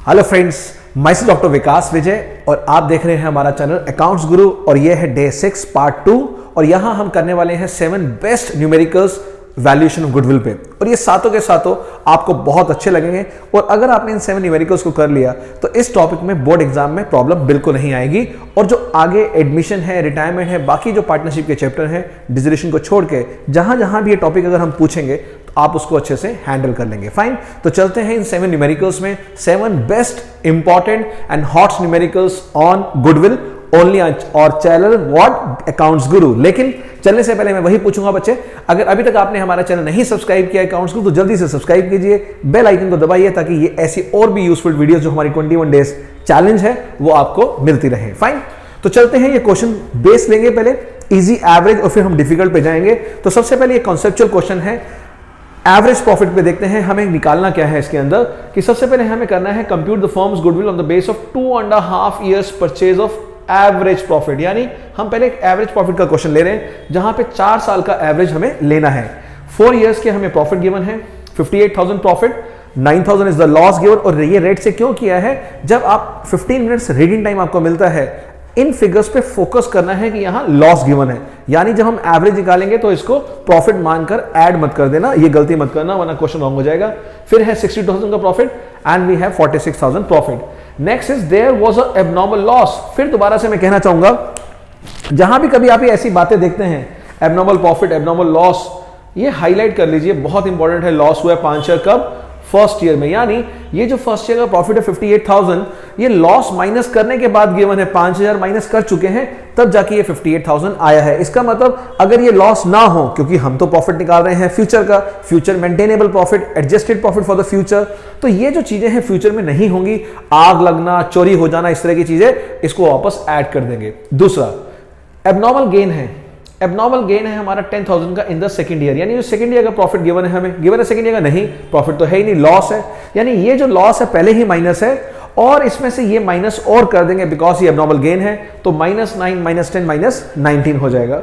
Hello friends, मैं से doctor विकास विजय और आप देख रहे हैं हमारा चैनल अकाउंट्स गुरु और ये है डे 6 पार्ट 2 और यहां हम करने वाले हैं 7 best numericals valuation of goodwill पे और ये सातों के सातों आपको बहुत अच्छे लगेंगे और अगर आपने इन 7 न्यूमेरिकल्स को कर लिया तो इस टॉपिक में बोर्ड एग्जाम में प्रॉब्लम बिल्कुल नहीं आएगी और जो आगे एडमिशन है, रिटायरमेंट है, बाकी जो पार्टनरशिप के चैप्टर हैं, डिसोल्यूशन को छोड़ के जहां भी ये टॉपिक अगर हम पूछेंगे तो आप उसको अच्छे से हैंडल कर लेंगे। फाइन, तो चलते हैं इन 7 न्यूमेरिकल्स में 7 best important and hot numericals on goodwill only और चैनल व्हाट अकाउंट्स गुरु। लेकिन चलने से पहले मैं वही पूछूंगा बच्चे, अगर अभी तक आपने हमारा चैनल नहीं सब्सक्राइब किया अकाउंट्स गुरु तो जल्दी से सब्सक्राइब कीजिए, बेल आइकन को दबाइए ताकि ये ऐसी और भी यूजफुल वीडियोस जो हमारी 21 डेज चैलेंज है वो आपको मिलती रहे। फाइन, तो चलते हैं, ये क्वेश्चन बेस लेंगे पहले इजी, एवरेज और फिर हम डिफिकल्ट पे जाएंगे। तो सबसे पहले ये कॉन्सेप्चुअल क्वेश्चन है, एवरेज प्रॉफिट पे देखते हैं हमें निकालना क्या है इसके अंदर कि सबसे पहले हमें करना है compute the firms goodwill on the base of 2.5 years purchase of average profit. यानी हम पहले एक एवरेज प्रॉफिट का क्वेश्चन ले रहे हैं जहां पे 4 साल का एवरेज हमें लेना है। 4 years के हमें प्रॉफिट गिवन है 58,000 profit, 9,000 is the loss given. और ये रेट से क्यों किया है, जब आप 15 मिनट्स रीडिंग टाइम आपको मिलता है इन फिगर्स पे फोकस करना है कि यहां लॉस गिवन है, यानी जब हम एवरेज निकालेंगे तो इसको प्रॉफिट मानकर ऐड मत कर देना, ये गलती मत करना वरना क्वेश्चन रॉन्ग हो जाएगा। फिर है 62,000 का profit and we have 46,000 profit. Next is there was a abnormal loss. फिर दोबारा से मैं कहना चाहूंगा जहां भी कभी आप ये ऐसी बातें देखते हैं एबनॉर्मल प्रॉफिट, एबनॉर्मल लॉस, ये हाईलाइट कर लीजिए, बहुत इंपॉर्टेंट है। लॉस हुआ है 5 year कब, फर्स्ट ईयर में, यानी ये जो फर्स्ट ईयर का प्रॉफिट है 58,000 ये लॉस माइनस करने के बाद गिवन है, 5,000 माइनस कर चुके हैं तब जाके ये 58,000 आया है। इसका मतलब अगर ये लॉस ना हो, क्योंकि हम तो प्रॉफिट निकाल रहे हैं फ्यूचर का, future maintainable profit, adjusted profit for the future, तो ये जो चीजें हैं फ्यूचर में नहीं होंगी, आग लगना, चोरी हो जाना, इस तरह की चीजें इसको वापस ऐड कर देंगे। दूसरा एबनॉर्मल गेन है, एबनॉर्मल गेन है हमारा 10,000 का इन द सेकंड ईयर, यानी जो सेकंड ईयर का प्रॉफिट गिवन है हमें, गिवन है सेकंड ईयर का, नहीं प्रॉफिट तो है ही नहीं, लॉस है, यानी ये जो लॉस है पहले ही माइनस है और इसमें से ये माइनस और कर देंगे बिकॉज ये एबनॉर्मल गेन है, तो -9 -10 -19 हो जाएगा।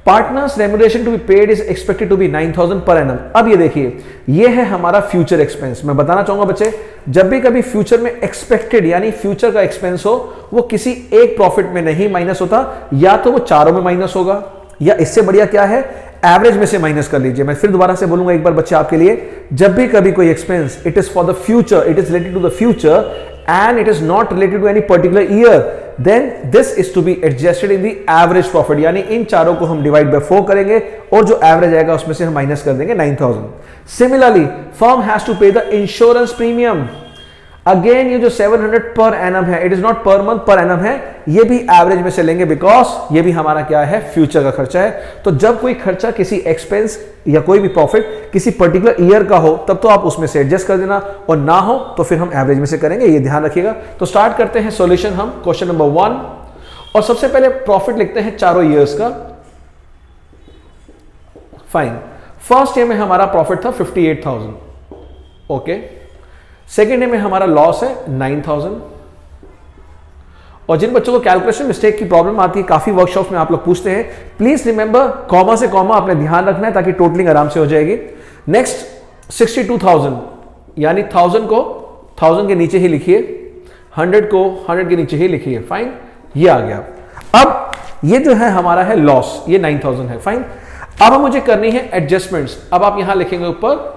Partners remuneration to be paid is expected to be 9,000 per annum. अब ये देखिए, ये है हमारा फ्यूचर एक्सपेंस। मैं बताना चाहूंगा बच्चे, जब भी कभी फ्यूचर में एक्सपेक्टेड यानी फ्यूचर का एक्सपेंस हो वो किसी एक प्रॉफिट में नहीं माइनस होता, या तो वो चारों में माइनस होगा या इससे बढ़िया क्या है एवरेज में से माइनस कर लीजिए। मैं फिर दोबारा से बोलूंगा एक बार बच्चे आपके लिए, जब भी कभी कोई expense it is for the future, it is related to the future and it is not related to any particular year, then this is to be adjusted in the average profit, यानी इन चारों को हम divide by 4 करेंगे और जो average आएगा उसमें से हम माइनस कर देंगे 9,000। सिमिलरली फर्म हैज टू पे द इंश्योरेंस प्रीमियम। अगेन ये जो 700 पर एनम है, it is not per month, per annum है, ये भी एवरेज में से लेंगे बिकॉज ये भी हमारा क्या है, फ्यूचर का खर्चा है। तो जब कोई खर्चा किसी एक्सपेंस या कोई भी प्रॉफिट किसी पर्टिकुलर ईयर का हो तब तो आप उसमें से एडजस्ट कर देना और ना हो तो फिर हम एवरेज में से करेंगे, ये ध्यान रखिएगा। तो स्टार्ट करते हैं सॉल्यूशन हम क्वेश्चन नंबर 1 और सबसे पहले प्रॉफिट लिखते हैं चारों ईयर्स का। फाइन, फर्स्ट ईयर में हमारा प्रॉफिट था 58,000, ओके। सेकेंड ईयर में हमारा लॉस है 9,000। और जिन बच्चों को कैलकुलेशन मिस्टेक की प्रॉब्लम आती है, काफी वर्कशॉप में आप लोग पूछते हैं, प्लीज रिमेंबर कॉमा से कॉमा आपने ध्यान रखना है ताकि टोटलिंग आराम से हो जाएगी। नेक्स्ट 62,000 यानी 1000 को 1000 के नीचे ही लिखिए, 100 को 100 के नीचे ही लिखिए। फाइन, ये आ गया। अब ये जो है हमारा है लॉस, ये 9,000 है। फाइन, अब मुझे करनी है एडजस्टमेंट्स। अब आप यहां लिखेंगे ऊपर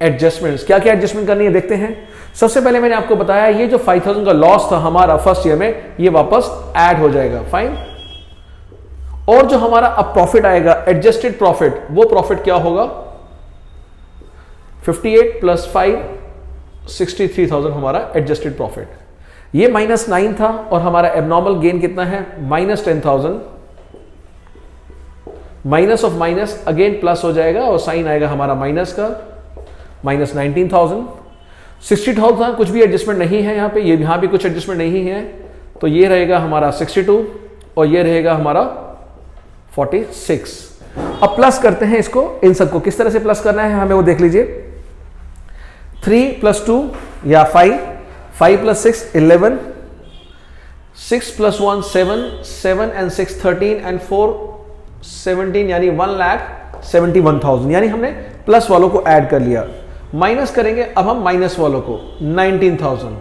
एडजस्टमेंट्स, क्या क्या एडजस्टमेंट करनी है देखते हैं। सबसे पहले मैंने आपको बताया ये जो 5,000 का लॉस था हमारा फर्स्ट ईयर में, ये वापस ऐड हो जाएगा। फाइन, और जो हमारा अब प्रॉफिट आएगा एडजस्टेड प्रॉफिट, वो प्रॉफिट क्या होगा, 58 + 5 63,000 हमारा एडजस्टेड प्रॉफिट। ये -9 था और हमारा एबनॉर्मल गेन कितना है, -10,000, minus of minus again plus हो जाएगा और साइन आएगा हमारा माइनस का, -19,000। 60,000 कुछ भी एडजस्टमेंट नहीं है यहाँ पे, ये यहाँ भी कुछ एडजस्टमेंट नहीं है, तो ये रहेगा हमारा 62 और ये रहेगा हमारा 46। अब प्लस करते हैं इसको, इन सबको किस तरह से प्लस करना है हमें वो देख लीजिए। 3 + 2 या 5, 5 + 6 11, 6 + 1 7, 7 and 6 13 and 4 17, यानी 1,71,000, यानी हमने प्लस वालों को ऐड कर लिया। माइनस करेंगे अब हम माइनस वालों को 19,000,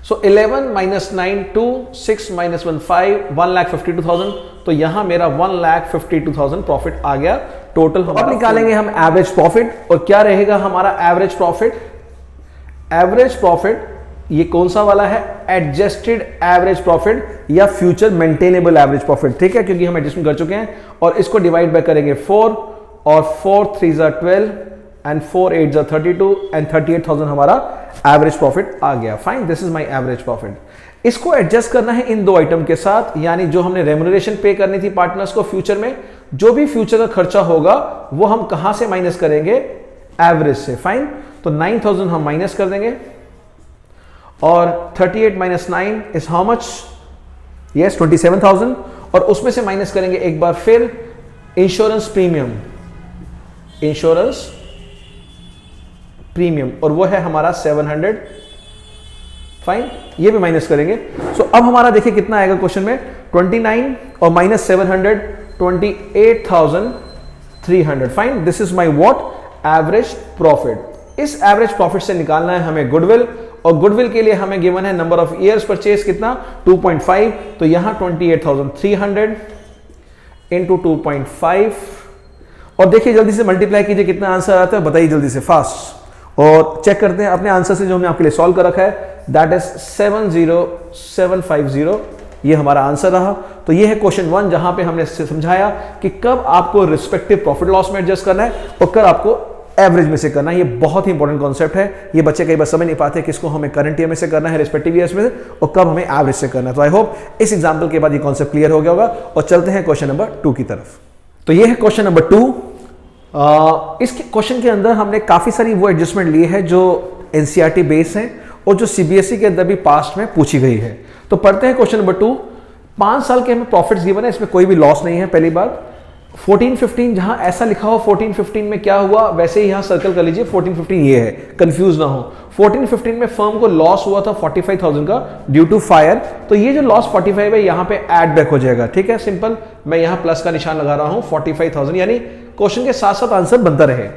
सो 11 माइनस 9 2, 6 माइनस 1 5, 1,52,000। तो यहां मेरा 1,52,000 प्रॉफिट आ गया टोटल। अब निकालेंगे हम एवरेज प्रॉफिट, और क्या रहेगा हमारा एवरेज प्रॉफिट? एवरेज प्रॉफिट ये कौन सा वाला है? एडजस्टेड एवरेज प्रॉफिट या फ्यूचर मेंटेनेबल एवरेज प्रॉफिट, ठीक है, क्योंकि हम एडजस्टमेंट कर चुके हैं। और इसको डिवाइड बाय करेंगे 4, और 4 3 12 एंड 4 8 32 एंड 38,000 हमारा एवरेज प्रॉफिट आ गया। Fine, this is my average profit. इसको एडजस्ट करना है इन दो आइटम के साथ, यानी जो हमने रेम्युनरेशन पे करनी थी पार्टनर्स को फ्यूचर में, जो भी फ्यूचर का खर्चा होगा वो हम कहां से माइनस करेंगे? एवरेज से। फाइन, तो 9,000 हम माइनस कर देंगे, और 38 minus 9 is how much? Yes, 27,000। और उसमें से माइनस करेंगे एक बार फिर इंश्योरेंस प्रीमियम, इंश्योरेंस प्रीमियम, और वो है हमारा 700। फाइन, ये भी माइनस करेंगे। सो अब हमारा देखिए कितना आएगा क्वेश्चन में, 29 और minus 700, 28,300। Fine, this is my what? Average profit. इस एवरेज प्रॉफिट से निकालना है हमें गुडविल, और गुडविल के लिए हमें गिवन है नंबर ऑफ ईयर्स परचेज कितना? 2.5। तो यहां 28,300 इंटू 2.5, और देखिए जल्दी से मल्टीप्लाई कीजिए कितना आंसर आता है, बताइए जल्दी से फास्ट, और चेक करते हैं अपने आंसर से जो हमने आपके लिए सॉल्व कर रखा है। दैट इज 70750, ये हमारा आंसर रहा। तो ये है क्वेश्चन 1, जहां पे हमने समझाया कि कब आपको रिस्पेक्टिव प्रॉफिट लॉस में एडजस्ट करना है और कब आपको एवरेज में से करना है। ये बहुत ही इंपॉर्टेंट कॉन्सेप्ट है, ये बच्चे कई बार समझ नहीं पाते किसको हमें करंट ईयर में से करना है, रिस्पेक्टिव ईयर्स में, और कब हमें एवरेज से करना है। तो आई होप इस एग्जांपल के बाद ये कॉन्सेप्ट क्लियर हो गया होगा, और चलते हैं क्वेश्चन नंबर 2 की तरफ। तो ये है क्वेश्चन नंबर 2। इस क्वेश्चन के अंदर हमने काफी सारी वो एडजस्टमेंट लिए हैं जो एनसीईआरटी बेस हैं और जो सीबीएसई के अंदर भी पास्ट में पूछी गई है। तो पढ़ते हैं क्वेश्चन नंबर 2। 5 साल के हमें प्रॉफिट्स गिवन है, इसमें कोई भी लॉस नहीं है। पहली बात 14-15, जहां ऐसा लिखा हो 14-15 में क्या हुआ, वैसे ही यहां सर्कल कर लीजिए 14-15 ये है, कंफ्यूज ना हो। 14-15 में फर्म को लॉस हुआ था 45,000 का ड्यू टू फायर, तो ये जो लॉस 45 है यहां पे ऐड बैक हो जाएगा, ठीक है, सिंपल। मैं यहां प्लस का निशान लगा रहा हूं 45,000, यानी क्वेश्चन के साथ साथ आंसर बनता रहे।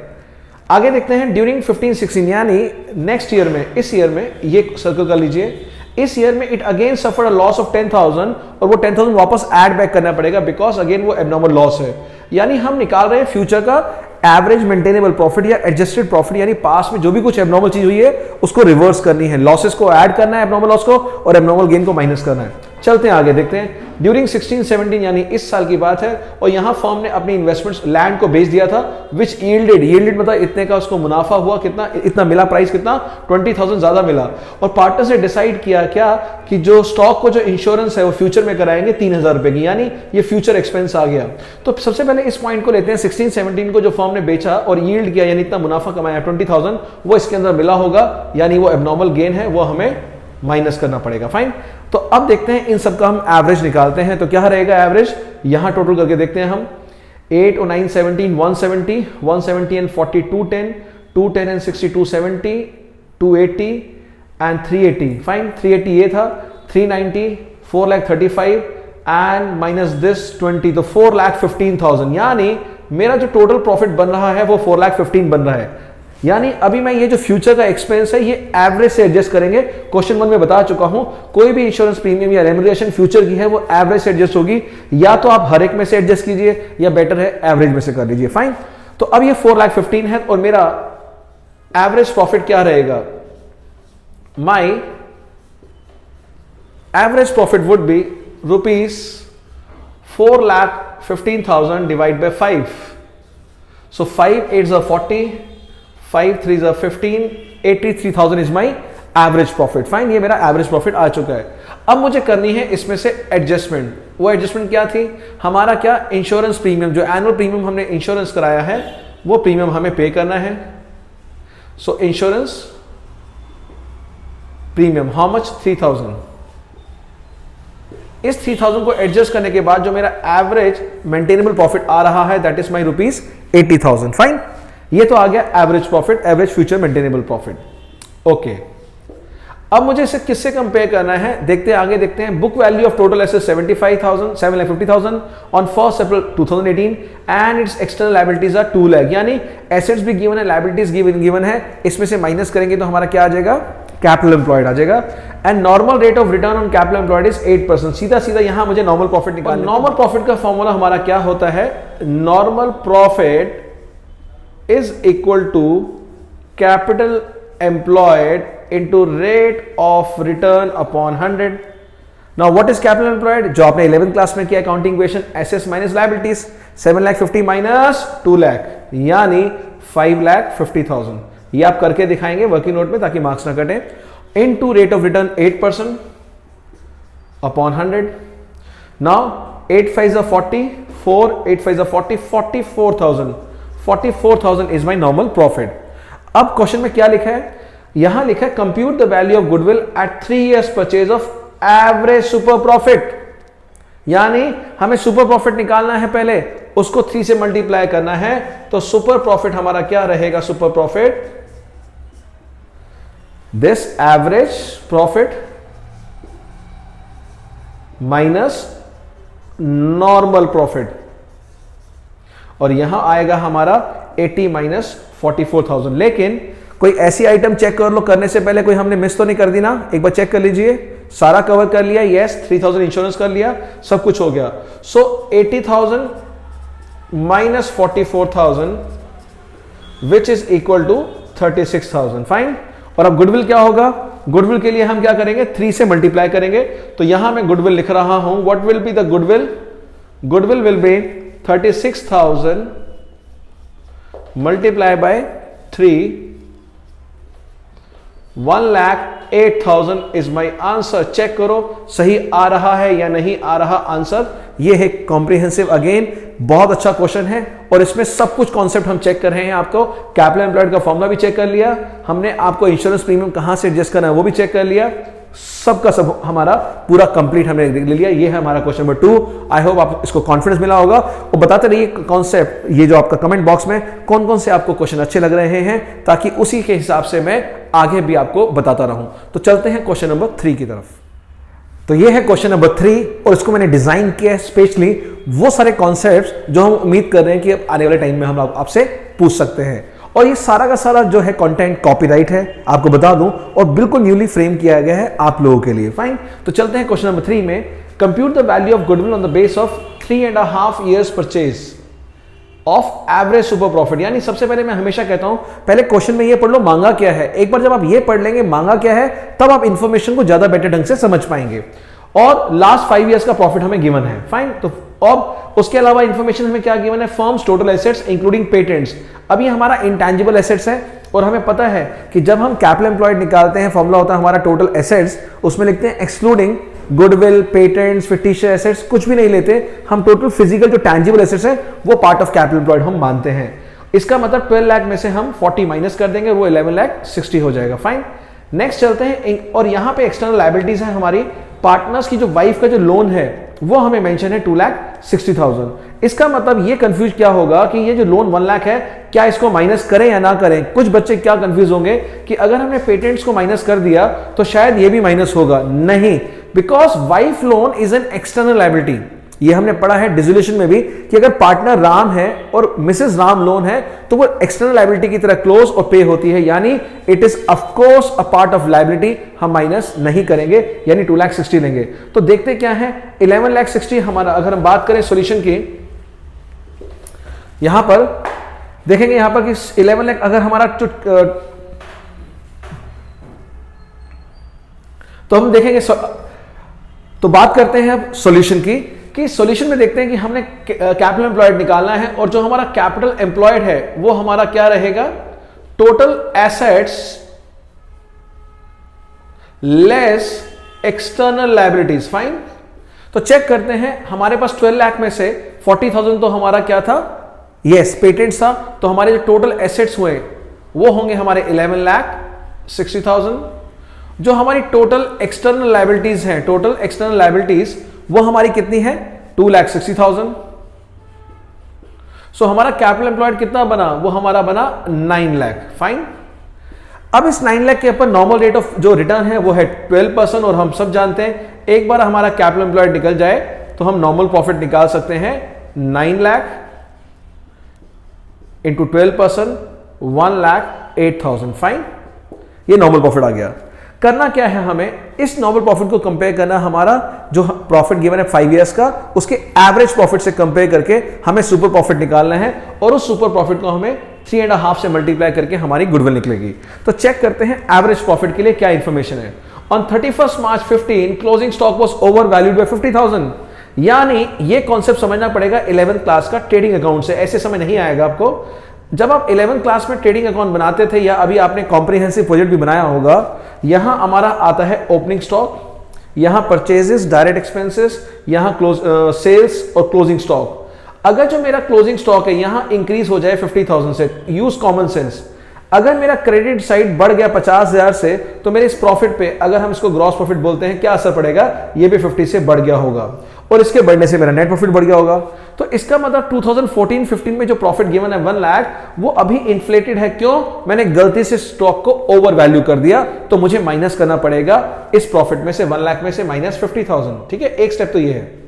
आगे देखते हैं ड्यूरिंग 15-16, यानी नेक्स्ट ईयर में, इस ईयर में, ये सर्कल कर लीजिए, इस ईयर में it again suffer a loss of 10,000, और वो 10,000 वापस ऐड बैक करना पड़ेगा बिकॉज अगेन वो एबनॉर्मल लॉस है। यानी हम निकाल रहे हैं फ्यूचर का एवरेज मेंटेनेबल प्रॉफिट या एडजस्टेड प्रॉफिट, यानी पास में जो भी कुछ एबनॉर्मल चीज हुई है उसको रिवर्स करनी है, लॉसेस को ऐड करना है एबनॉर्मल लॉस को, और एबनॉर्मल गेन को माइनस करना है। चलते हैं आगे, देखते हैं ड्यूरिंग 16-17, यानी इस साल की बात है, और यहां फर्म ने अपनी इन्वेस्टमेंट्स लैंड को बेच दिया था, विच यील्डेड मतलब इतने का उसको मुनाफा हुआ, कितना, इतना मिला, प्राइस कितना, 20,000 ज्यादा मिला। और पार्टनर्स ने डिसाइड किया क्या कि जो स्टॉक को जो इंश्योरेंस है वो फ्यूचर में कराएंगे 3,000 रुपए की, यानी ये फ्यूचर एक्सपेंस आ गया। तो सबसे पहले इस पॉइंट को लेते हैं, 16-17 को जो फर्म ने बेचा और यील्ड किया, यानी इतना मुनाफा कमाया 20,000, वो इसके अंदर मिला होगा, यानी वो एबनॉर्मल गेन है, वो हमें माइनस करना पड़ेगा। फाइन, तो अब देखते हैं इन सब का हम एवरेज निकालते हैं। तो क्या रहेगा एवरेज, यहां टोटल करके देखते हैं हम, 8 और 9 17, 170 एंड 40, 210, 210 एंड 60, 270, 280 एंड 380। फाइन, 380 ये था, 390, 4,35 एंड माइनस दिस 20, तो 4,15,000, यानी मेरा जो टोटल प्रॉफिट बन रहा है वो 4,15,000 बन रहा है। यानी अभी मैं ये जो फ्यूचर का एक्सपेंस है ये एवरेज से एडजस्ट करेंगे। क्वेश्चन 1 में बता चुका हूं, कोई भी इंश्योरेंस प्रीमियम या रेम्युनरेशन फ्यूचर की है वो एवरेज से एडजस्ट होगी, या तो आप हर एक में से एडजस्ट कीजिए या बेटर है एवरेज में से कर लीजिए। फाइन, तो अब ये 4,15,000 है, और मेरा एवरेज प्रॉफिट क्या रहेगा, माई average profit would be ₹4,15,000 divide by 5। So 5 8s are 40, 5 3s are 15, 83,000 is my average profit. Fine, ये मेरा एवरेज प्रॉफिट आ चुका है। अब मुझे करनी है इसमें से एडजस्टमेंट। वो एडजस्टमेंट क्या थी हमारा, क्या, इंश्योरेंस प्रीमियम, जो एनुअल प्रीमियम हमने इंश्योरेंस कराया है वो प्रीमियम हमें पे करना है। सो इंश्योरेंस प्रीमियम हाउ मच, 3,000। इस 3,000 को एडजस्ट करने के बाद जो मेरा एवरेज मेंटेनेबल प्रॉफिट आ रहा है दैट इज माई ₹80,000। फाइन, ये तो आ गया average profit, average future maintainable profit. Okay, अब मुझे इसे किससे कंपेयर करना है, देखते हैं आगे, देखते हैं। Book value of total assets 7,50,000 on 1 April 2018 and its external liabilities are 2 lakh, यानी एसेट्स भी गिवन है, लायबिलिटीज गिवन है, इसमें से माइनस करेंगे तो हमारा क्या आ जाएगा, कैपिटल एम्प्लॉयड आ जाएगा। And normal rate of return on capital employed is 8%। सीधा सीधा यहां मुझे नॉर्मल प्रॉफिट निकालना है। नॉर्मल प्रॉफिट का फॉर्मूला हमारा क्या होता है? Normal profit is equal to capital employed into rate of return upon 100। Now what is capital employed? जो आपने 11th क्लास में किया accounting equation, assets minus liabilities, 7,50,000 minus 2 lakh यानी 5,50,000। ये आप करके दिखाएंगे वर्किंग नोट में ताकि मार्क्स ना कटे। Into rate of return 8% upon 100। Now 8 5 40, 4 8 5 40, 44,000। 44,000 is my normal profit. अब क्वेश्चन में क्या लिखा है? यहां लिखा है compute the value of goodwill at 3 years purchase of average super profit. यानी हमें सुपर प्रॉफिट निकालना है, पहले उसको 3 से मल्टीप्लाई करना है। तो सुपर प्रॉफिट हमारा क्या रहेगा? Super profit this average profit minus normal profit, और यहां आएगा हमारा 80 माइनस 44,000। लेकिन कोई ऐसी आइटम चेक कर लो करने से पहले, कोई हमने मिस तो नहीं कर दी ना? एक बार चेक कर लीजिए। सारा कवर कर लिया? यस। 3,000 इंश्योरेंस कर लिया, सब कुछ हो गया। सो 80,000 minus 44,000 which is equal to 36,000। Fine. और अब गुडविल क्या होगा? गुडविल के लिए हम क्या करेंगे? 3 से मल्टीप्लाई करेंगे। तो यहां मैं गुडविल लिख रहा हूं। What will be the goodwill? Goodwill will be 36,000 multiply by 3, 1,08,000 is my answer. Check करो सही आ रहा है या नहीं आ रहा आंसर। ये है कॉम्प्रिहेंसिव, अगेन बहुत अच्छा क्वेश्चन है और इसमें सब कुछ कॉन्सेप्ट हम चेक कर रहे हैं। आपको कैपिटल एम्प्लॉयड का फॉर्मूला भी चेक कर लिया हमने, आपको इंश्योरेंस प्रीमियम कहां से एडजस्ट करना है वो भी चेक कर लिया। सबका सब हमारा पूरा कंप्लीट हमने ले लिया। ये है हमारा क्वेश्चन नंबर 2। आई होप आप इसको कॉन्फिडेंस मिला होगा और बताते रहिए कॉन्सेप्ट, ये जो आपका कमेंट बॉक्स में कौन कौन से आपको क्वेश्चन अच्छे लग रहे हैं, ताकि उसी के हिसाब से मैं आगे भी आपको बताता रहूं। तो चलते हैं क्वेश्चन नंबर 3 की तरफ। तो ये है क्वेश्चन नंबर 3 और इसको मैंने डिजाइन किया है स्पेशली वो सारे कॉन्सेप्ट्स जो हम उम्मीद कर रहे हैं कि अब आने वाले टाइम में हम आपसे पूछ सकते हैं। और ये सारा का सारा जो है कंटेंट कॉपीराइट है, आपको बता दूं, और बिल्कुल न्यूली फ्रेम किया गया है आप लोगों के लिए। फाइन। तो चलते हैं क्वेश्चन नंबर 3 में। Compute the value of goodwill on the base of 3.5 years purchase of average super profit. यानी सबसे पहले मैं हमेशा कहता हूं पहले क्वेश्चन में ये पढ़ लो मांगा क्या है। एक बार जब आप ये पढ़ लेंगे मांगा क्या है, तब आप इंफॉर्मेशन को ज्यादा बेटर ढंग से समझ पाएंगे। और लास्ट 5 years का प्रॉफिट हमें गिवन है। फाइन। तो अब उसके अलावा इंफॉर्मेशन हमें क्या गिवन है? Firms total assets including patents. अब ये हमारा इंटेंजिबल एसेट्स है और हमें पता है कि जब हम कैपिटल एम्प्लॉयड निकालते हैं फॉर्मूला होता है हमारा टोटल एसेट्स, उसमें लिखते हैं excluding goodwill, patents, fictitious assets, कुछ भी नहीं लेते हम। टोटल फिजिकल जो टैंजिबल एसेट्स है वो पार्ट ऑफ कैपिटल एम्प्लॉयड हम मानते हैं। इसका मतलब 12 लाख में से हम 40 माइनस कर देंगे, वो 11,60,000 हो जाएगा। फाइन। नेक्स्ट चलते हैं। और यहां पे एक्सटर्नल लायबिलिटीज है हमारी। पार्टनर्स की जो वाइफ का जो लोन है वो हमें मेंशन है 2,60,000। इसका मतलब ये कंफ्यूज क्या होगा कि ये जो लोन 1 लाख है, क्या इसको माइनस करें या ना करें। कुछ बच्चे क्या कंफ्यूज होंगे कि अगर हमने पेटेंट्स को माइनस कर दिया तो शायद ये भी माइनस होगा। नहीं, because wife loan is an external liability. ये हमने पढ़ा है डिसोल्यूशन में भी कि अगर पार्टनर राम है और मिसेस राम लोन है तो वो एक्सटर्नल लायबिलिटी की तरह क्लोज और पे होती है, यानी it is of course a part of liability, हम माइनस नहीं करेंगे, यानी 2,60,000 लेंगे। तो देखते क्या है 11,60,000 हमारा। अगर हम बात करें सॉल्यूशन की, यहां पर देखेंगे यहां पर कि 11 लाख अगर हमारा तो हम देखेंगे तो बात करते हैं अब सॉल्यूशन की कि सॉल्यूशन में देखते हैं कि हमने कैपिटल एम्प्लॉयड निकालना है और जो हमारा कैपिटल एम्प्लॉयड है वो हमारा क्या रहेगा? Total assets less external liabilities. Fine. तो चेक करते हैं हमारे पास 12 लाख में से 40,000 तो हमारा क्या था? यस, पेटेंट्स था। तो हमारे जो टोटल एसेट्स हुए वो होंगे हमारे 11,60,000। जो हमारी टोटल एक्सटर्नल लायबिलिटीज हैं, टोटल एक्सटर्नल लायबिलिटीज वो हमारी कितनी है? 2,60,000। सो हमारा कैपिटल एम्प्लॉयड कितना बना? वो हमारा बना 9 लाख। फाइन। अब इस 9 लाख के ऊपर नॉर्मल रेट ऑफ जो रिटर्न है वो है 12%, और हम सब जानते हैं एक बार हमारा कैपिटल एम्प्लॉयड निकल जाए तो हम नॉर्मल प्रॉफिट निकाल सकते हैं 9 लाख इंटू 12%, 1,08,000। फाइन। ये नॉर्मल प्रॉफिट आ गया। करना क्या है, हमें इस नॉर्मल प्रॉफिट को कंपेयर करना, हमारा जो प्रॉफिट गिवन है 5 इयर्स का उसके एवरेज प्रॉफिट से कंपेयर करके हमें सुपर प्रॉफिट निकालना है और उस सुपर प्रॉफिट को हमें 3.5 से मल्टीप्लाई करके हमारी गुडविल निकलेगी। तो चेक करते हैं एवरेज प्रॉफिट के लिए क्या इंफॉर्मेशन है। On 31 March 15 closing stock was over valued bye 50,000। यानी ये कॉन्सेप्ट समझना पड़ेगा 11th क्लास का ट्रेडिंग अकाउंट से, ऐसे समय नहीं आएगा आपको। जब आप 11th क्लास में ट्रेडिंग अकाउंट बनाते थे या अभी आपने कॉम्प्रिहेंसिव प्रोजेक्ट भी बनाया होगा, यहां हमारा आता है ओपनिंग स्टॉक, यहां परचेजेस, डायरेक्ट एक्सपेंसेस, यहां सेल्स और क्लोजिंग स्टॉक। अगर जो मेरा क्लोजिंग स्टॉक है यहां इंक्रीज हो जाए 50,000 से, यूज कॉमन सेंस, अगर मेरा क्रेडिट साइड बढ़ गया 50,000 से, तो मेरे इस प्रॉफिट पे, अगर हम इसको ग्रॉस प्रॉफिट बोलते हैं, क्या असर पड़ेगा, ये भी 50 से बढ़ गया होगा और इसके बढ़ने से मेरा नेट प्रॉफिट बढ़ गया होगा। तो इसका मतलब 2014-15 में जो प्रॉफिट गिवन है 1 लाख, वो अभी इन्फ्लेटेड है। क्यों? मैंने गलती से स्टॉक को ओवर वैल्यू कर दिया, तो मुझे माइनस करना पड़ेगा इस प्रॉफिट में से, 1 लाख में से माइनस 50,000। ठीक है, एक स्टेप तो ये है।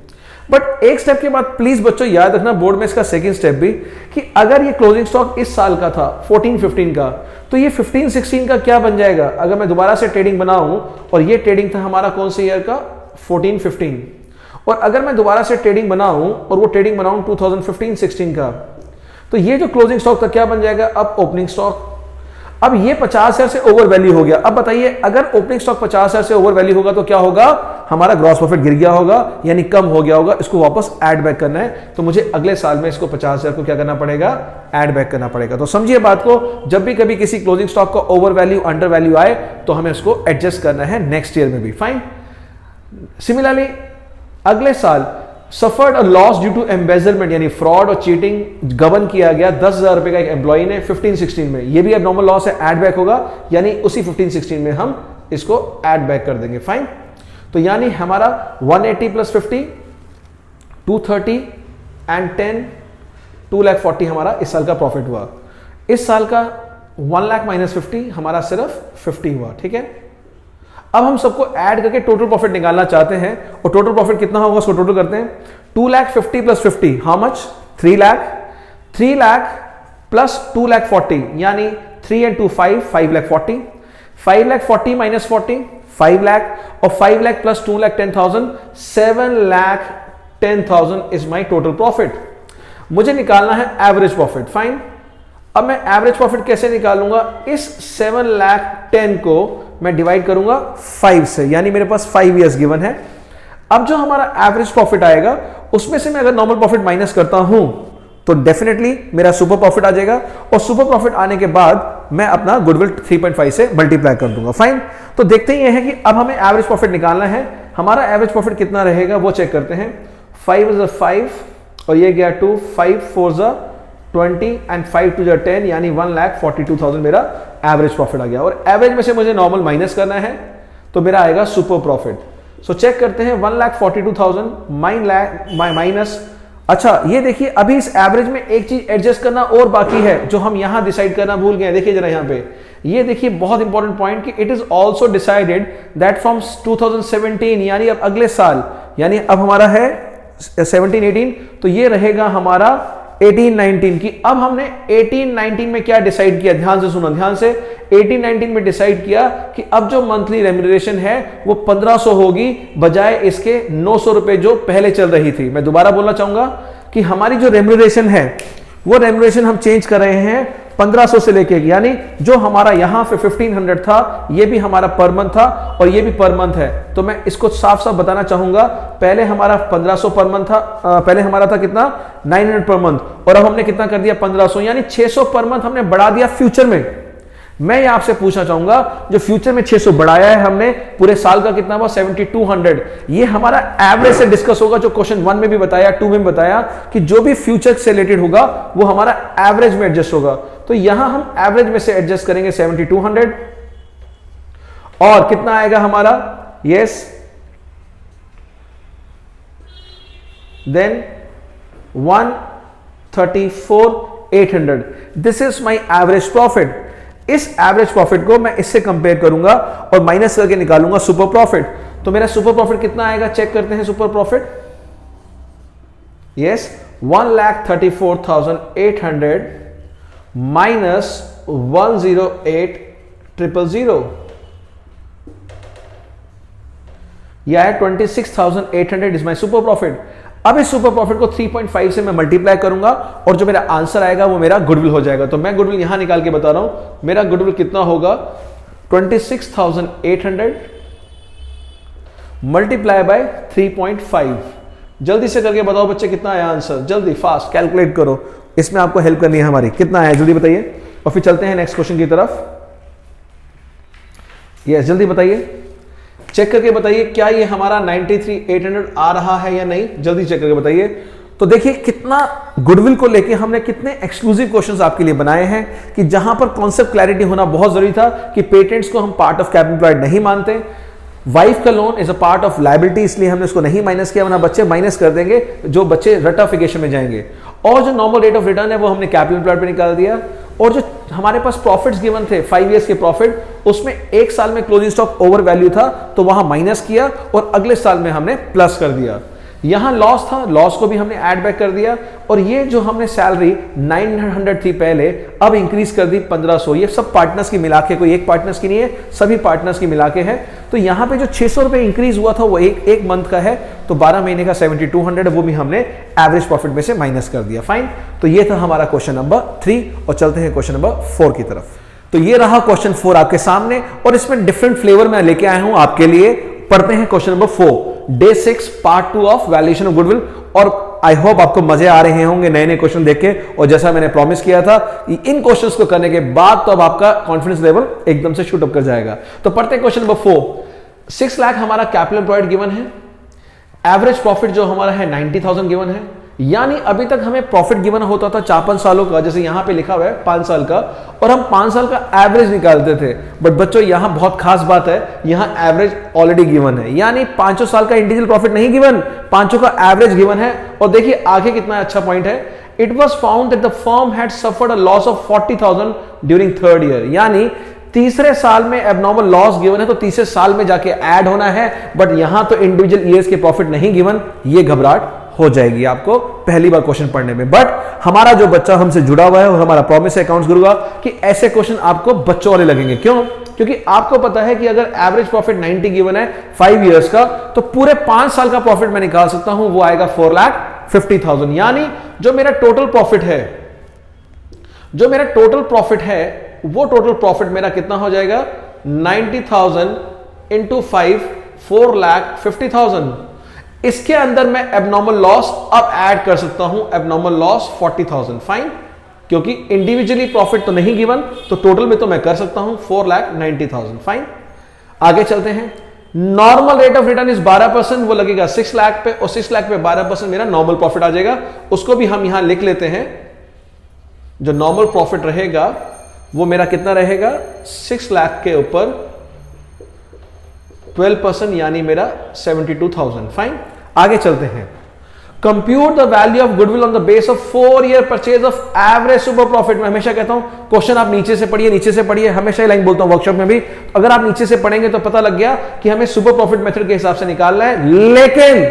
बट एक स्टेप के बाद प्लीज बच्चों याद रखना, बोर्ड में इसका सेकंड स्टेप भी, कि अगर ये क्लोजिंग स्टॉक इस साल का था 14-15 का, तो ये 15-16 का क्या बन जाएगा। अगर मैं दोबारा से ट्रेडिंग बनाऊं, और ये ट्रेडिंग था हमारा कौन से ईयर का, 14-15, और अगर मैं दोबारा से ट्रेडिंग बनाऊं और वो ट्रेडिंग बनाऊं 2015-16 का, तो ये जो क्लोजिंग स्टॉक था क्या बन जाएगा, अब ओपनिंग स्टॉक। अब ये 50,000 से ओवर वैल्यू हो गया। अब बताइए, अगर ओपनिंग स्टॉक 50,000 से ओवर वैल्यू होगा तो क्या होगा, हमारा ग्रॉस प्रॉफिट गिर गया होगा, यानी कम हो गया होगा। इसको वापस ऐड बैक करना है, तो मुझे अगले साल में इसको 50,000 को क्या करना पड़ेगा, ऐड बैक करना पड़ेगा। तो समझिए बात को, जब भी कभी किसी क्लोजिंग स्टॉक का ओवर वैल्यू, अंडर वैल्यू आए, तो हमें उसको एडजस्ट करना है नेक्स्ट ईयर में भी। फाइन। सिमिलरली अगले साल suffered a loss due to embezzlement, यानी फ्रॉड और चीटिंग गबन किया गया 10,000 रुपए का एक एम्प्लॉय ने 15-16 में, ये भी अब नॉर्मल लॉस है, ऐड बैक होगा, यानी उसी 15-16 में हम इसको ऐड बैक कर देंगे। फाइन। तो यानी हमारा 180 प्लस 50 230 एंड 10 2,40,000 हमारा इस साल का प्रॉफिट हुआ। इस साल का 1 लाख माइनस 50 हमारा सिर्फ 50 हुआ। ठीक है, अब हम सबको ऐड करके टोटल प्रॉफिट निकालना चाहते हैं, और टोटल प्रॉफिट कितना होगा उसको टोटल करते हैं। 2,50,000 plus 50 how much, 3 lakh. 3 lakh plus 2,40,000 यानी 3 and 2 5,40,000। 5,40,000 माइनस 40 5 लाख, और 5 lakh plus 2,10,000 7,10,000 is my total profit. मुझे निकालना है एवरेज प्रॉफिट। फाइन। अब मैं एवरेज प्रॉफिट कैसे निकालूंगा, इस 7,10,000 को मैं डिवाइड करूंगा 5 से, यानी मेरे पास 5 इयर्स गिवन है। अब जो हमारा एवरेज प्रॉफिट आएगा उसमें से मैं अगर नॉर्मल प्रॉफिट माइनस करता हूं तो डेफिनेटली मेरा सुपर प्रॉफिट आ जाएगा, और सुपर प्रॉफिट आने के बाद मैं अपना गुडविल 3.5 से मल्टीप्लाई कर दूंगा। फाइन। तो देखते ही हैं कि अब हमें एवरेज प्रॉफिट निकालना है। हमारा एवरेज प्रॉफिट कितना रहेगा वो चेक करते हैं। 5 is 5 और ये गया 2, 5 4 is 20 एंड 5 2 is 10, यानी 1,42,000 मेरा एवरेज प्रॉफिट आ गया। और एवरेज में से मुझे नॉर्मल माइनस करना है, तो मेरा आएगा सुपर प्रॉफिट। सो चेक करते हैं 1,42,000 माइनस। अच्छा ये देखिए, अभी इस एवरेज में एक चीज एडजस्ट करना और बाकी है जो हम यहां डिसाइड करना भूल गए। देखिए जरा यहां पे, ये देखिए बहुत इंपॉर्टेंट पॉइंट कि it is also decided that from 2017, यानी अब अगले साल, यानी अब हमारा है 17-18, तो ये रहेगा हमारा 18-19 की। अब हमने 18-19 में क्या डिसाइड किया, ध्यान से सुनो, ध्यान से। 18-19 में डिसाइड किया कि अब जो मंथली रेम्यूनरेशन है वो 1,500 होगी, बजाय इसके 900 रुपए जो पहले चल रही थी। मैं दोबारा बोलना चाहूंगा कि हमारी जो रेम्यूनरेशन है वो रेम्यूनरेशन हम चेंज कर रहे हैं 1,500 से लेके, यानी जो हमारा यहां पे 1,500 था, ये भी हमारा पर मंथ था और ये भी पर मंथ है। तो मैं इसको साफ साफ बताना चाहूंगा, पहले हमारा 1,500 पर मंथ था, पहले हमारा था कितना 900 पर मंथ, और अब हमने कितना कर दिया 1,500, यानी 600 पर मंथ हमने बढ़ा दिया फ्यूचर में। मैं ये आपसे पूछना चाहूंगा, जो फ्यूचर में 600 बढ़ाया है हमने, पूरे साल का कितना हुआ 7,200। ये हमारा एवरेज से डिस्कस होगा, जो क्वेश्चन 1 में भी बताया, 2 में भी बताया कि जो भी फ्यूचर से रिलेटेड होगा वो हमारा एवरेज में एडजस्ट होगा। तो यहां हम एवरेज में से एडजस्ट करेंगे 7,200, और कितना आएगा हमारा, yes, then 134,800। This is my average profit. इस एवरेज प्रॉफिट को मैं इससे कंपेयर करूंगा और माइनस करके निकालूंगा सुपर प्रॉफिट। तो मेरा सुपर प्रॉफिट कितना आएगा, चेक करते हैं सुपर प्रॉफिट। Yes, 1,34,800 minus 108,000। यह है 26,800 इज माई सुपर प्रॉफिट। अब इस सुपर प्रॉफिट को 3.5 से मैं मल्टीप्लाई करूंगा और जो मेरा आंसर आएगा वो मेरा गुडविल हो जाएगा। तो मैं गुडविल यहां निकाल के बता रहा हूं, मेरा गुडविल कितना होगा 26,800 मल्टीप्लाई बाय 3.5। जल्दी से करके बताओ बच्चे कितना आया आंसर, जल्दी फास्ट कैलकुलेट करो, इसमें आपको हेल्प करनी है हमारी। कितना आया जल्दी बताइए और फिर चलते हैं नेक्स्ट क्वेश्चन की तरफ। यस जल्दी बताइए, चेक करके बताइए क्या ये हमारा 93,800 आ रहा है या नहीं, जल्दी चेक करके बताइए। तो देखिए कितना गुडविल को लेके हमने कितने एक्सक्लूसिव क्वेश्चंस आपके लिए बनाए हैं कि जहां पर कॉन्सेप्ट क्लैरिटी होना बहुत जरूरी था कि पेटेंट्स को हम पार्ट ऑफ कैपिटल एम्प्लॉयड नहीं मानते, वाइफ का loan is a part of liability, इसलिए हमने उसको नहीं माइनस किया, वरना बच्चे माइनस कर देंगे जो बच्चे रटाफिकेशन में जाएंगे। और जो नॉर्मल रेट ऑफ रिटर्न है वो हमने कैपिटल एम्प्लॉयड पे निकाल दिया। और जो हमारे पास प्रॉफिट्स गिवन थे 5 इयर्स के प्रॉफिट, उसमें एक साल में क्लोजिंग स्टॉक ओवर वैल्यू था तो वहां माइनस किया और अगले साल में हमने प्लस कर दिया। यहां लॉस था, लॉस को भी हमने ऐड बैक कर दिया। और ये जो हमने सैलरी 900 थी पहले, अब इंक्रीज कर दी 1500। ये सब पार्टनर्स की मिला के, कोई एक पार्टनर्स की नहीं है, सभी पार्टनर्स की मिला के है। तो यहां पे जो 600 रुपए इंक्रीज हुआ था वो एक मंथ का है, तो 12 महीने का 7200 वो भी हमने एवरेज प्रॉफिट में से माइनस कर दिया। फाइन, तो ये था हमारा क्वेश्चन नंबर 3 और चलते हैं क्वेश्चन नंबर 4 की तरफ। तो ये रहा क्वेश्चन 4 आपके सामने और इसमें डिफरेंट फ्लेवर में लेके आया हूं आपके लिए। पढ़ते हैं question number 4, day 6 part 2 of valuation of goodwill. और आई होप आपको मजे आ रहे होंगे नए नए क्वेश्चन देख के, और जैसा मैंने प्रॉमिस किया था इन क्वेश्चंस को करने के बाद तो अब आपका कॉन्फिडेंस लेवल एकदम से शूट अप कर जाएगा। तो पढ़ते हैं क्वेश्चन नंबर 4। 6 लाख हमारा कैपिटल एम्प्लॉयड गिवन है, एवरेज प्रॉफिट जो हमारा है 90,000 गिवन है। यानी अभी तक हमें प्रॉफिट गिवन होता था 4-5 सालों का, जैसे यहां पे लिखा हुआ है 5 साल का, और हम 5 साल का एवरेज निकालते थे। बट बच्चों यहां बहुत खास बात है, यहां एवरेज ऑलरेडी गिवन है, यानी 5 साल का इंडिविजुअल प्रॉफिट नहीं गिवन, 5 का एवरेज गिवन है। और देखिए आगे कितना अच्छा पॉइंट है, it was found that the firm had suffered a loss of 40,000 during 3rd year. यानी तीसरे साल में एबनॉर्मल लॉस गिवन है तो तीसरे साल में जाके ऐड होना है, बट यहां तो इंडिविजुअल ईयर्स के प्रॉफिट नहीं गिवन, ये घबराहट हो जाएगी आपको पहली बार क्वेश्चन पढ़ने में। बट हमारा जो बच्चा हमसे जुड़ा हुआ है और हमारा प्रॉमिस है अकाउंट्स गुरु का कि ऐसे क्वेश्चन आपको बच्चों वाले लगेंगे। क्यों? क्योंकि आपको पता है कि अगर एवरेज प्रॉफिट 90 गिवन है 5 इयर्स का, तो पूरे 5 साल का प्रॉफिट मैं निकाल सकता हूं, वो आएगा 4,50,000। यानी जो मेरा टोटल प्रॉफिट है, जो मेरा टोटल प्रॉफिट है, वो टोटल प्रॉफिट मेरा कितना हो जाएगा 90,000 इंटू 5, 4,50,000। इसके अंदर मैं एबनॉर्मल लॉस अब ऐड कर सकता हूं, एबनॉर्मल लॉस 40,000। फाइन, क्योंकि इंडिविजुअली प्रॉफिट तो नहीं गिवन, तो टोटल में तो मैं कर सकता हूं 4,90,000। फाइन, आगे चलते हैं। Normal rate of return is 12%, वो लगेगा 6 लाख पे, और 6 लाख पे 12% मेरा नॉर्मल प्रॉफिट आ जाएगा। उसको भी हम यहां लिख लेते हैं। जो नॉर्मल प्रॉफिट रहेगा वो मेरा कितना रहेगा 6 लाख के ऊपर 12%, यानी मेरा 72,000। फाइन, आगे चलते हैं। Compute the value of goodwill on the base of 4 year purchase of average super profit. मैं हमेशा कहता हूं क्वेश्चन आप नीचे से पढ़िए, नीचे से पढ़िए, हमेशा ही लाइन बोलता हूं वर्कशॉप में भी। अगर आप नीचे से पढ़ेंगे तो पता लग गया कि हमें सुपर प्रॉफिट मेथड के हिसाब से निकालना है। लेकिन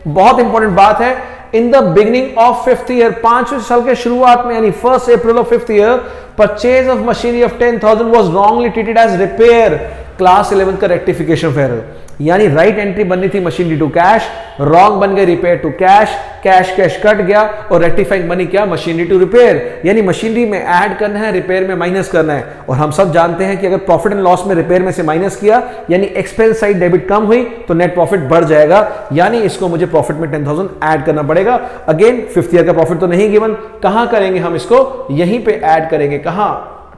बहुत इंपॉर्टेंट बात है, in the beginning of 5th year, 5वें साल के शुरुआत में, यानी 1 April of 5th year, purchase of machinery of 10,000 was wrongly treated as repair. Class 11 का रेक्टिफिकेशन ऑफ एरर, यानी राइट एंट्री बननी थी मशीनरी टू कैश, रॉन्ग बन गई repair to cash, cash cash cut गया और रेक्टिफाइंग बनी क्या मशीनरी टू रिपेयर। यानी मशीनरी में ऐड करना है, रिपेयर में माइनस करना है। और हम सब जानते हैं कि अगर प्रॉफिट एंड लॉस में रिपेयर में से माइनस किया, यानी एक्सपेंस साइड डेबिट कम हुई, तो नेट प्रॉफिट बढ़ जाएगा। यानी इसको मुझे प्रॉफिट में 10,000 ऐड करना पड़ेगा। अगेन 5th ईयर का प्रॉफिट तो नहीं गिवन, कहां करेंगे हम इसको, यहीं पे ऐड करेंगे, कहां,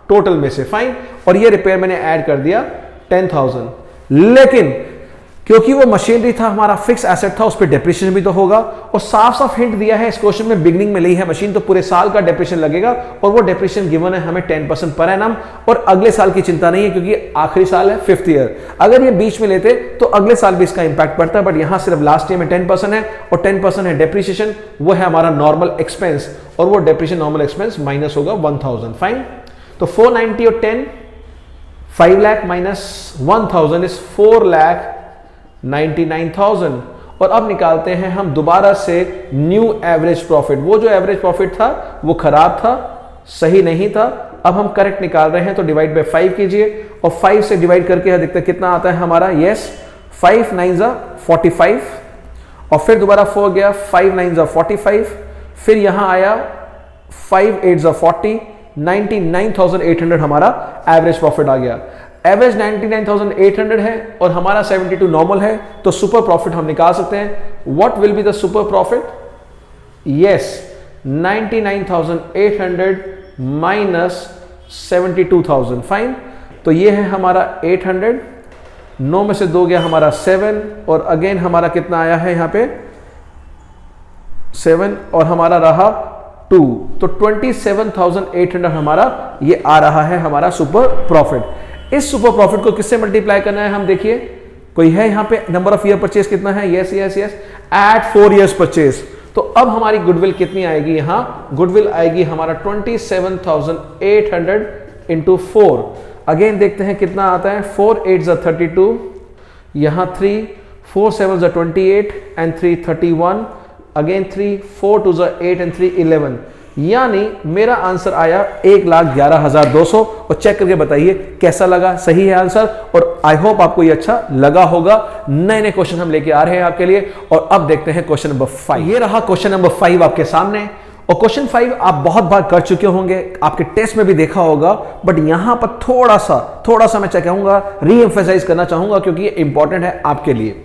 टोटल में से। फाइन, और ये रिपेयर मैंने ऐड कर दिया 10,000। लेकिन क्योंकि वो मशीनरी था, हमारा फिक्स एसेट था, उस पर डेप्रिसिएशन भी तो होगा। और साफ साफ हिंट दिया है इस क्वेश्चन में, बिगनिंग में ली है मशीन, तो पूरे साल का डेप्रिसिएशन लगेगा। और वो डेप्रिसिएशन गिवन है हमें 10% पर एनम, और अगले साल की चिंता नहीं है क्योंकि आखिरी साल है 5th ईयर। अगर ये बीच में लेते तो अगले साल भी इसका इंपैक्ट पड़ता है, बट यहां सिर्फ लास्ट ईयर में 10% है और 10% है डेप्रिसिएशन, वो है हमारा नॉर्मल एक्सपेंस, और वो डेप्रिसिएशन नॉर्मल एक्सपेंस माइनस होगा 1,000। फाइन, तो 490 और 10, 5 लाख माइनस 1,000 इज 4,99,000। और अब निकालते हैं हम दोबारा से न्यू एवरेज प्रॉफिट। वो जो एवरेज प्रॉफिट था वो खराब था, सही नहीं था। अब हम करेक्ट निकाल रहे हैं, तो डिवाइड बाय 5 कीजिए और 5 से डिवाइड करके देखते हैं कितना आता है हमारा। यस, 5 9 45 और फिर दोबारा 4 गया, 5 9 45, फिर यहां आया 5 8 40, 99,800 हमारा एवरेज प्रॉफिट आ गया। एवरेज 99,800 है और हमारा 72 नॉर्मल है, तो सुपर प्रॉफिट हम निकाल सकते हैं। What will be the super profit? Yes, 99,800 minus 72,000। Fine, तो ये है हमारा 800, 9 में से 2 गया हमारा 7 और अगेन हमारा कितना आया है यहां पे 7 और हमारा रहा 2, तो 27,800 हमारा ये आ रहा है हमारा सुपर प्रॉफिट। इस सुपर प्रॉफिट को किससे मल्टीप्लाई करना है हम देखिए, कोई है यहां पे नंबर ऑफ ईयर परचेज कितना है? Yes yes yes, at 4 years purchase. तो अब हमारी गुडविल कितनी आएगी? यहां गुडविल आएगी हमारा 27,800 इंटू 4। अगेन देखते हैं कितना आता है, 4 8 32, यहां 3, 4 7 28 एंड 3 31, अगेन 3, 4 2 8 एंड 3 11, यानी मेरा आंसर आया 1,11,200। और चेक करके बताइए कैसा लगा, सही है आंसर। और आई होप आपको ये अच्छा लगा होगा। नए नए क्वेश्चन हम लेके आ रहे हैं आपके लिए। और अब देखते हैं क्वेश्चन नंबर 5। ये रहा क्वेश्चन नंबर 5 आपके सामने। और क्वेश्चन 5 आप बहुत बार कर चुके होंगे, आपके टेस्ट में भी देखा होगा, बट यहां पर थोड़ा सा मैं कहूंगा री एम्फेसाइज करना चाहूंगा क्योंकि ये इंपॉर्टेंट है आपके लिए।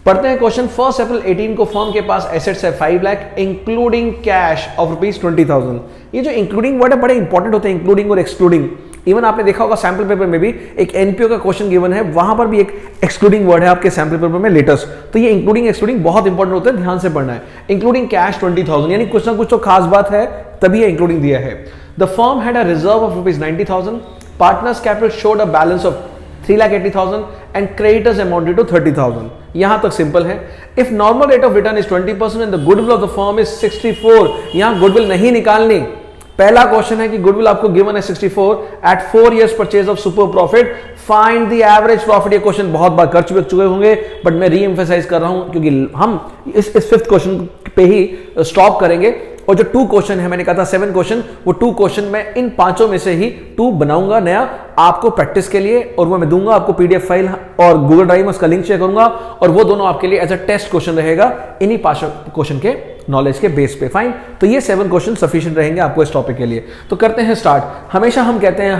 पढ़ते हैं क्वेश्चन। 1 अप्रैल 18 को फर्म के पास एसेट्स है 5 लाख इंक्लूडिंग कैश ऑफ ₹20,000। ये जो इंक्लूडिंग वर्ड है बड़े इंपॉर्टेंट होते हैं, इंक्लूडिंग और एक्सक्लूडिंग। इवन आपने देखा होगा सैंपल पेपर में भी एक एनपीओ का क्वेश्चन गिवन है, वहां पर भी एक एक्सक्लूडिंग वर्ड है आपके सैंपल पेपर में लेटेस्ट। तो ये इंक्लूडिंग एक्सक्लूडिंग बहुत इंपॉर्टेंट होता है, ध्यान से पढ़ना है। इंक्लूडिंग कैश 20,000, यानी कुछ ना कुछ तो खास बात है तभी ये इंक्लूडिंग दिया है। The firm had a reserve of ₹90,000, partners capital showed a balance of 3,80,000 and creditors amounted to 30,000। यहां तक सिंपल है। If normal rate of return is 20% and the goodwill of the firm is 64, यहां goodwill नहीं निकालनी। पहला question है कि goodwill आपको गिवन है 64 at 4 years purchase of super profit, find the average profit. ये क्वेश्चन बहुत बार कर चुके होंगे, बट मैं री एम्फेसाइज कर रहा हूं क्योंकि हम इस 5th क्वेश्चन पे ही स्टॉप करेंगे। और जो 2 क्वेश्चन है, मैंने कहा था 7 क्वेश्चन, वो 2 क्वेश्चन मैं इन 5 में से ही 2 बनाऊंगा नया आपको प्रैक्टिस के लिए, और वो मैं दूंगा आपको पीडीएफ फाइल और गूगल ड्राइव में उसका लिंक शेयर करूंगा, और वो दोनों आपके लिए एज अ टेस्ट क्वेश्चन रहेगा इन्हीं 5 क्वेश्चन के नॉलेज के बेस पे। फाइन, तो ये 7 क्वेश्चन सफिशिएंट रहेंगे आपको इस टॉपिक के लिए। तो करते हैं स्टार्ट। हमेशा हम कहते हैं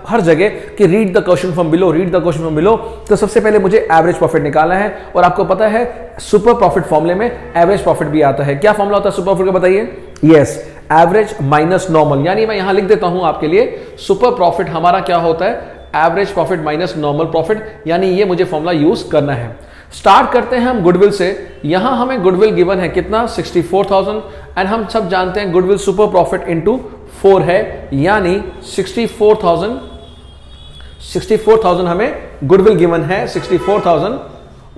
हर जगह कि read the question from below, read the question from below. तो सबसे पहले मुझे एवरेज प्रॉफिट निकालना है, और आपको पता है सुपर प्रॉफिट फॉर्मूले में एवरेज प्रॉफिट भी आता है। क्या फॉर्मूला होता है सुपर प्रॉफिट का, बताइए? Yes, average minus normal. यानी मैं यहां लिख देता हूं आपके लिए, सुपर प्रॉफिट हमारा क्या होता है? Average profit minus normal profit, यानी ये मुझे फॉर्मूला यूज करना है। स्टार्ट करते हैं हम गुडविल से। यहां हमें गुडविल गिवन है कितना? 64,000, एंड हम सब जानते हैं गुडविल सुपर प्रॉफिट इंटू 4 है, यानी 64,000 हमें गुडविल गिवन है 64,000,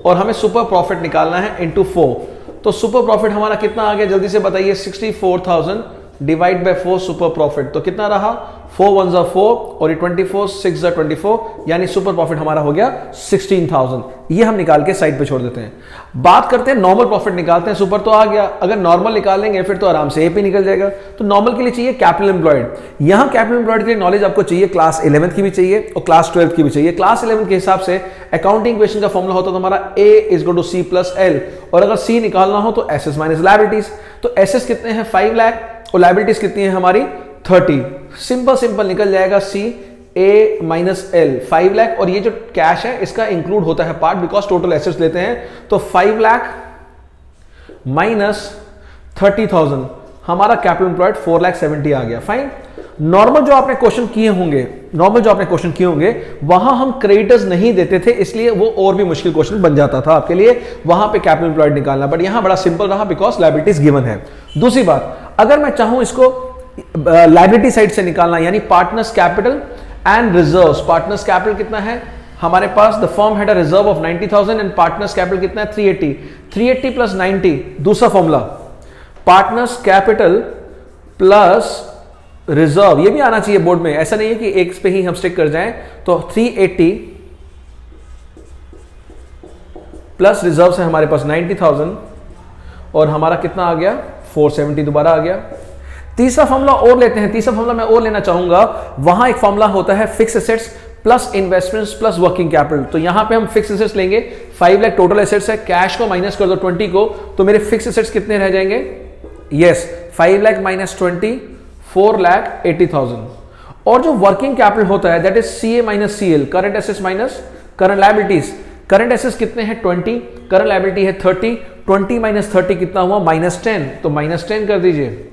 और हमें सुपर प्रॉफिट निकालना है इंटू 4। तो सुपर प्रॉफिट हमारा कितना आ गया, जल्दी से बताइए? 64,000 डिवाइड बाय 4 सुपर प्रॉफिट, तो कितना रहा? 4 1 4 और ये 24, 6 24, यानी सुपर प्रॉफिट हमारा हो गया 16,000। ये हम निकाल के साइड पे छोड़ देते हैं। बात करते हैं नॉर्मल प्रॉफिट निकालते हैं। सुपर तो आ गया, अगर नॉर्मल निकालेंगे फिर तो आराम से एपी निकल जाएगा। तो नॉर्मल के लिए चाहिए कैपिटल एम्प्लॉयड। यहां कैपिटल एम्प्लॉयड के लिए नॉलेज आपको चाहिए क्लास 11th की भी चाहिए और क्लास 12th की भी चाहिए। क्लास 11th के हिसाब से अकाउंटिंग इक्वेशन का फॉर्मूला होता है हमारा A = C + L, और अगर C निकालना हो तो एसेट्स माइनस लायबिलिटीज। तो एसेट्स कितने हैं? 5 लाख, और लायबिलिटीज कितनी है हमारी? 30। सिंपल निकल जाएगा C A - L, 5 लाख, और ये जो कैश है इसका इंक्लूड होता है पार्ट, बिकॉज टोटल एसेट्स लेते हैं। तो 5 लाख माइनस 30,000, हमारा कैपिटल एम्प्लॉयड 4,70,000 आ गया। फाइन। नॉर्मल जो आपने क्वेश्चन किए होंगे वहां हम क्रेडिटर्स नहीं देते थे, इसलिए वो और भी मुश्किल क्वेश्चन बन जाता था आपके लिए, वहां पे कैपिटल एम्प्लॉयड निकालना। बट यहां बड़ा सिंपल रहा बिकॉज लायबिलिटीज गिवन है। दूसरी बात, अगर मैं चाहूं इसको लायबिलिटी साइड से निकालना, यानी partners capital and reserves. Partners capital कितना है हमारे पास? The firm had a reserve of 90,000 and partners capital कितना है? 380। 380 प्लस 90, दूसरा formula partners capital plus reserve. ये भी आना चाहिए बोर्ड में, ऐसा नहीं है कि एक पे ही हम स्टिक कर जाएं। तो 380 प्लस रिजर्व है हमारे पास 90,000, और हमारा कितना आ गया? 470 दोबारा आ गया। तीसरा फॉर्मूला और लेते हैं। तीसरा फॉर्मूला मैं और लेना चाहूंगा। वहां एक फॉर्मूला होता है fix assets plus investments plus working capital. तो यहां पे हम फिक्स एसेट्स लेंगे, 5 लाख टोटल एसेट्स है, कैश को माइनस कर दो 20 को, तो मेरे फिक्स एसेट्स कितने रह जाएंगे? Yes, 5 lakh minus 20, 4,80,000। और जो वर्किंग कैपिटल होता है that is CA minus CL, current assets minus current liabilities. Current assets कितने हैं? 20, करंट लायबिलिटी है 30, 20 माइनस 30 कितना हुआ? -10, तो -10 कर दीजिए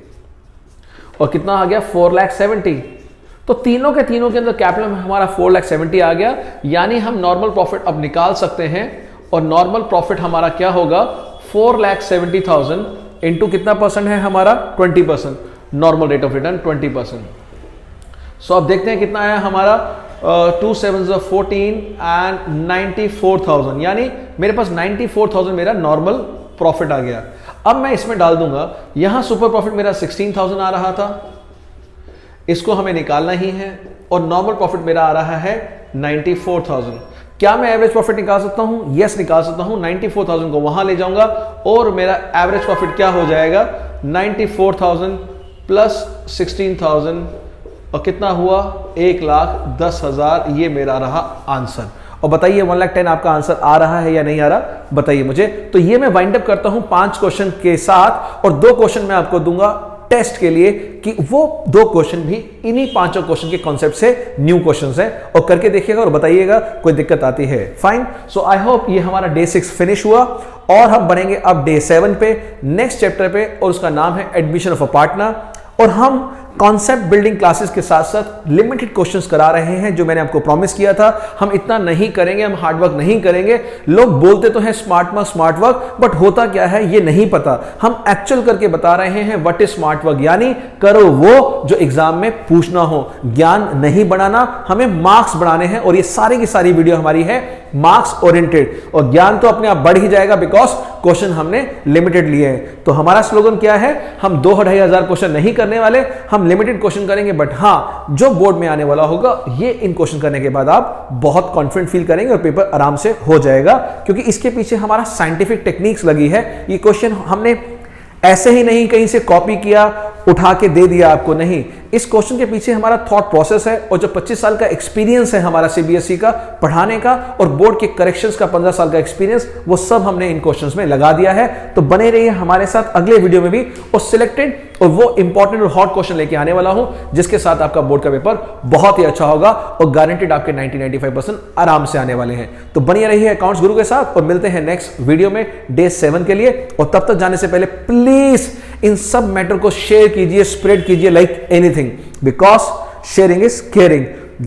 और कितना आ गया? 4,70,000। तो तीनों के अंदर कैपिटल में हमारा 4,70,000 आ गया, यानी हम नॉर्मल प्रॉफिट अब निकाल सकते हैं और नॉर्मल प्रॉफिट हमारा क्या होगा? 4,70,000 इंटू कितना परसेंट है हमारा? 20%, नॉर्मल रेट ऑफ रिटर्न 20%। सो अब देखते हैं कितना आया हमारा, 2 7 14 एंड 94,000, यानी मेरे पास 94,000 मेरा नॉर्मल प्रॉफिट आ गया। अब मैं इसमें डाल दूंगा, यहां सुपर प्रॉफिट मेरा 16,000 आ रहा था, इसको हमें निकालना ही है, और नॉर्मल प्रॉफिट मेरा आ रहा है 94,000। क्या मैं एवरेज प्रॉफिट निकाल सकता हूं? यस, निकाल सकता हूं। 94,000 को वहां ले जाऊंगा और मेरा एवरेज प्रॉफिट क्या हो जाएगा? 94,000 प्लस 16,000 और कितना हुआ? 1,10,000। ये मेरा रहा आंसर। और बताइए 1,10,000 आपका आंसर आ रहा है या नहीं आ रहा? बताइए मुझे। तो ये मैं वाइंड अप करता हूं 5 क्वेश्चन के साथ, और 2 क्वेश्चन मैं आपको दूंगा टेस्ट के लिए कि वो 2 क्वेश्चन भी इन्हीं 5 क्वेश्चन के कॉन्सेप्ट से न्यू क्वेश्चंस हैं, और करके देखिएगा और बताइएगा कोई दिक्कत आती है। फाइन। सो आई होप ये हमारा डे 6 फिनिश हुआ, और हम बढ़ेंगे अब डे 7 पे, नेक्स्ट चैप्टर पे, और उसका नाम है एडमिशन ऑफ अ पार्टनर। और हम कॉन्सेप्ट बिल्डिंग क्लासेस के साथ साथ लिमिटेड क्वेश्चंस करा रहे हैं, जो मैंने आपको प्रॉमिस किया था। हम इतना नहीं करेंगे, हम हार्ड वर्क नहीं करेंगे। लोग बोलते तो हैं स्मार्ट वर्क, बट होता क्या है ये नहीं पता। हम एक्चुअल करके बता रहे हैं व्हाट इज स्मार्ट वर्क, यानी करो वो जो एग्जाम में पूछना हो। ज्ञान नहीं बढ़ाना, हमें मार्क्स बढ़ाने हैं, और ये सारी की सारी वीडियो हमारी है मार्क्स ओरिएंटेड, और ज्ञान तो अपने आप बढ़ ही जाएगा बिकॉज क्वेश्चन हमने लिमिटेड लिए हैं। तो हमारा स्लोगन क्या है? हम 2-2,500 क्वेश्चन नहीं करने वाले, हम लिमिटेड क्वेश्चन करेंगे, बट हां जो बोर्ड में आने वाला होगा ये इन क्वेश्चन करने के बाद आप बहुत कॉन्फिडेंट फील करेंगे और पेपर आराम से हो जाएगा, क्योंकि इसके पीछे हमारा साइंटिफिक टेक्निक्स लगी है। ये क्वेश्चन हमने ऐसे ही नहीं कहीं से कॉपी किया, उठा के दे दिया आपको, नहीं। इस क्वेश्चन के पीछे हमारा थॉट प्रोसेस है, और जो 25 साल का एक्सपीरियंस है हमारा CBSE का पढ़ाने का, और बोर्ड के करेक्शंस का 15 साल का एक्सपीरियंस, वो सब हमने इन क्वेश्चंस में लगा दिया है। तो बने रहिए हमारे साथ अगले वीडियो में भी, और सिलेक्टेड और वो इंपॉर्टेंट और हॉट क्वेश्चन लेके आने वाला हूं, जिसके साथ आपका बोर्ड का पेपर बहुत ही अच्छा होगा, और गारंटेड आपके 90-95% आराम से आने वाले हैं। तो बनिए रहिए अकाउंट्स गुरु के साथ, और मिलते हैं नेक्स्ट वीडियो में डे 7 के लिए। और तब तक जाने से पहले प्लीज इन सब मैटर को शेयर कीजिए, स्प्रेड कीजिए like anything, because sharing is caring.